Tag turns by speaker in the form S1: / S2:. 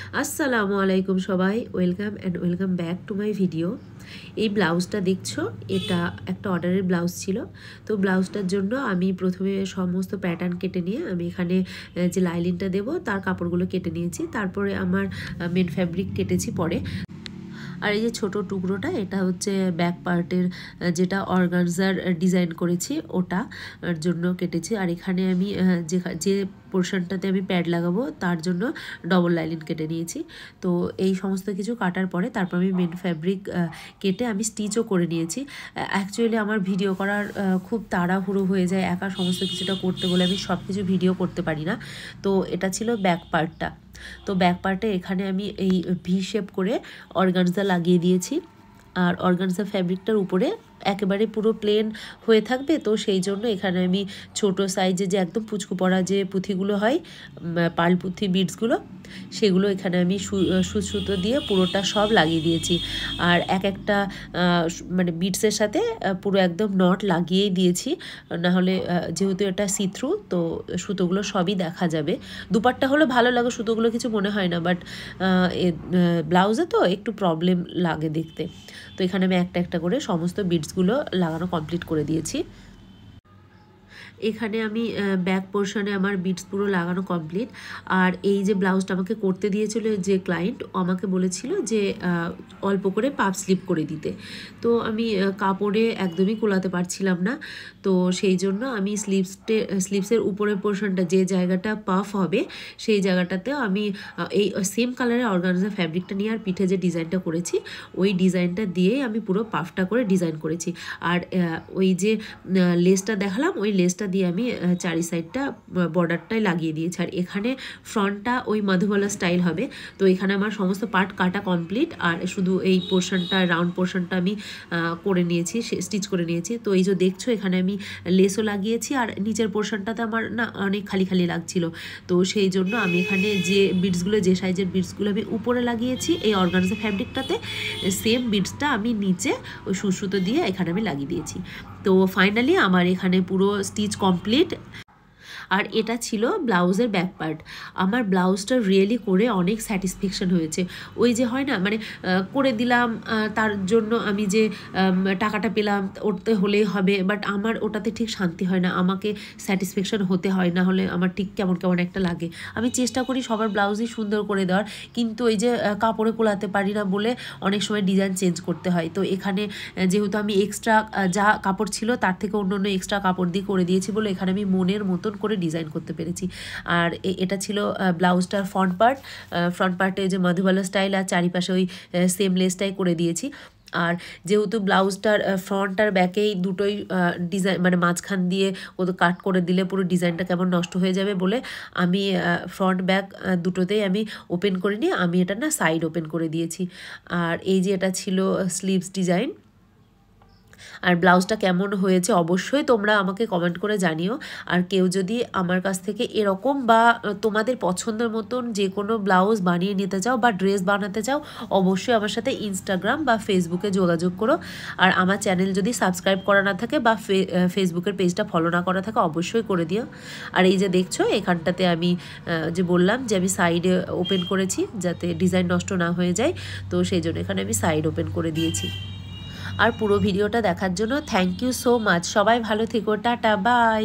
S1: আসসালামু আলাইকুম সবাই, welcome back to my video. এই ব্লাউজটা দেখছো, এটা একটা অর্ডারের ব্লাউজ ছিল। তো ব্লাউজটার জন্য আমি প্রথমে সমস্ত প্যাটার্ন কেটে নিয়ে আমি এখানে যে লাইলিনটা দেবো তার কাপড়গুলো কেটে নিয়েছি। তারপরে আমার মেন ফ্যাব্রিক কেটেছি পরে। আর এই যে ছোট টুকরোটা, এটা হচ্ছে ব্যাক পার্টের যেটা অর্গানজার ডিজাইন করেছি ওটার জন্য কেটেছি। আর এখানে আমি যে পোর্শনটাতে আমি প্যাড লাগাবো তার জন্য ডবল লাইলিন কেটে নিয়েছি। তো এই সমস্ত কিছু কাটার পরে তারপর আমি মেন ফ্যাব্রিক কেটে আমি স্টিচও করে নিয়েছি। অ্যাকচুয়ালি আমার ভিডিও করার খুব তাড়াহুড়ো হয়ে যায়, একা সমস্ত কিছুটা করতে বলে আমি সব কিছু ভিডিও করতে পারি না। তো এটা ছিল ব্যাক পার্টটা। তো ব্যাক পার্টে এখানে আমি এই ভি শেপ করে অর্গানজা লাগিয়ে দিয়েছি। আর অর্গানজা ফ্যাব্রিকটার উপরে একেবারে পুরো প্লেন হয়ে থাকবে, তো সেই জন্য এখানে আমি ছোট সাইজে যে একদম পুচকু পড়া যে পুঁথিগুলো হয়, পার্ল পুঁথি বিডসগুলো, সেগুলো এখানে আমি সুতো দিয়ে পুরোটা সব লাগিয়ে দিয়েছি। আর একটা মানে বিডসের সাথে পুরো একদম নট লাগিয়েই দিয়েছি, নাহলে যেহেতু এটা সিথ্রু তো সুতোগুলো সবই দেখা যাবে। দুপাট্টা হলে ভালো লাগে, সুতোগুলো কিছু মনে হয় না, বাট ব্লাউজে তো একটু প্রবলেম লাগে দেখতে। তো এখানে আমি একটা করে সমস্ত বিডসগুলো লাগানো কমপ্লিট করে দিয়েছি। এখানে আমি ব্যাক পোর্শনে আমার বিটস পুরো লাগানো কমপ্লিট। আর এই যে ব্লাউজটা আমাকে করতে দিয়েছিল যে ক্লায়েন্ট, আমাকে বলেছিল যে অল্প করে পাপ স্লিপ করে দিতে। তো আমি কাপড়ে একদমই কোলাতে পারছিলাম না, তো সেই জন্য আমি স্লিভসের উপরের পোর্শনটা যে জায়গাটা পাফ হবে সেই জায়গাটাতেও আমি এই সেম কালারের অর্গানজা ফ্যাব্রিকটা নিয়ে আর পিঠে যে ডিজাইনটা করেছি ওই ডিজাইনটা দিয়েই আমি পুরো পাফটা করে ডিজাইন করেছি। আর ওই যে লেসটা দেখালাম, ওই লেসটা দিয়ে আমি চারি সাইডটা বর্ডারটাই লাগিয়ে দিয়েছি। আর এখানে ফ্রন্টটা ওই মধুবালা স্টাইল হবে। তো এখানে আমার সমস্ত পার্ট কাটা কমপ্লিট, আর শুধু এই পোর্শনটা, রাউন্ড পোর্শনটা আমি করে নিয়েছি, স্টিচ করে নিয়েছি। তো এই যে দেখছো এখানে আমি লেসও লাগিয়েছি, আর নিচের পোর্শনটাতে আমার না অনেক খালি খালি লাগছিল। তো সেই জন্য আমি এখানে যে বিডসগুলো, যে সাইজের বিডসগুলো আমি উপরে লাগিয়েছি এই অর্গানজা ফ্যাব্রিকটাতে, সেম বিডসটা আমি নিচে ওই সুতো দিয়ে এখানে আমি লাগিয়ে দিয়েছি। তো ফাইনালি আমার এখানে পুরো স্টিচ কমপ্লিট। আর এটা ছিল ব্লাউজের ব্যাক পার্ট। আমার ব্লাউজটা রিয়েলি করে অনেক স্যাটিসফ্যাকশন হয়েছে। ওই যে হয় না, মানে করে দিলাম তার জন্য আমি যে টাকাটা পেলাম ওটাতে হলেই হবে, বাট আমার ওটাতে ঠিক শান্তি হয় না, আমাকে স্যাটিসফ্যাকশন হতে হয়, না হলে আমার ঠিক কেমন কেমন একটা লাগে। আমি চেষ্টা করি সবার ব্লাউজই সুন্দর করে দেওয়ার, কিন্তু ওই যে কাপড়ে কোলাতে পারি না বলে অনেক সময় ডিজাইন চেঞ্জ করতে হয়। তো এখানে যেহেতু আমি এক্সট্রা যা কাপড় ছিল তার থেকে অন্য এক্সট্রা কাপড় দিয়ে করে দিয়েছি বলে এখানে আমি মনের মতন করে ডিজাইন করতে পেরেছি। আর এটা ছিল ব্লাউজটার ফ্রন্ট পার্টে যে মধুবালা স্টাইল, আর চারিপাশে ওই সেম লেসটাই করে দিয়েছি। আর যেহেতু ব্লাউজটার ফ্রন্ট আর ব্যাকেই দুটোই ডিজাইন, মানে মাঝখান দিয়ে ও তো কাট করে দিলে পুরো ডিজাইনটা কেমন নষ্ট হয়ে যাবে বলে আমি ফ্রন্ট ব্যাক দুটোতেই আমি ওপেন করে নিয়ে আমি এটা না সাইড ওপেন করে দিয়েছি। আর এই যে এটা ছিল স্লিভস ডিজাইন। আর ব্লাউজটা কেমন হয়েছে অবশ্যই তোমরা আমাকে কমেন্ট করে জানিও। আর কেউ যদি আমার কাছ থেকে এরকম বা তোমাদের পছন্দের মতন যে কোনো ব্লাউজ বানিয়ে নিতে চাও বা ড্রেস বানাতে চাও, অবশ্যই আমার সাথে ইনস্টাগ্রাম বা ফেসবুকে যোগাযোগ করো। আর আমার চ্যানেল যদি সাবস্ক্রাইব করা না থাকে বা ফেসবুকের পেজটা ফলো না করা থাকে অবশ্যই করে দিও। আর এই যে দেখছো এখানটাতে আমি যে বললাম যে আমি সাইডে ওপেন করেছি যাতে ডিজাইন নষ্ট না হয়ে যায়, তো সেই জন্য এখানে আমি সাইড ওপেন করে দিয়েছি। আর পুরো ভিডিওটা দেখার জন্য থ্যাংক ইউ সো মাচ। সবাই ভালো থেকো, টাটা, বাই।